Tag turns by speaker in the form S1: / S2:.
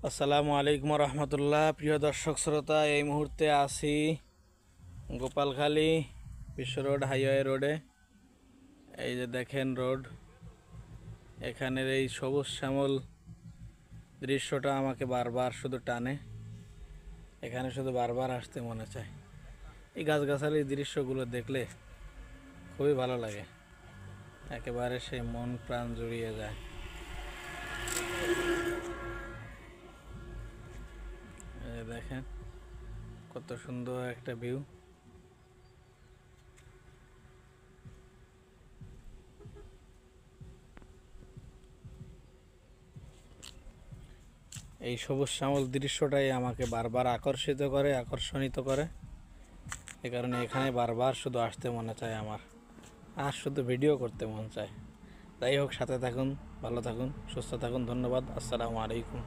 S1: আসসালামু আলাইকুম রহমতুল্লাহ। প্রিয় দর্শক শ্রোতা, এই মুহূর্তে আছি গোপালখালী বিশ্ব রোড, হাইওয়ে রোডে। এই যে দেখেন রোড, এখানের এই সবুজ শ্যামল দৃশ্যটা আমাকে বারবার শুধু টানে। এখানে শুধু বারবার আসতে মনে চায়। এই গাছগাছালির দৃশ্যগুলো দেখলে খুবই ভালো লাগে, একেবারে সেই মন প্রাণ জুড়িয়ে যায়। দেখেন কত সুন্দর একটা ভিউ। এই সবুজ শ্যামল দৃশ্যটাই আমাকে বারবার আকর্ষিত করে। এ কারণে এখানে বারবার শুধু আসতে মনে চায় আমার, আর শুধু ভিডিও করতে মন চায়। যাই হোক, সাথে থাকুন, ভালো থাকুন, সুস্থ থাকুন। ধন্যবাদ। আসসালামু আলাইকুম।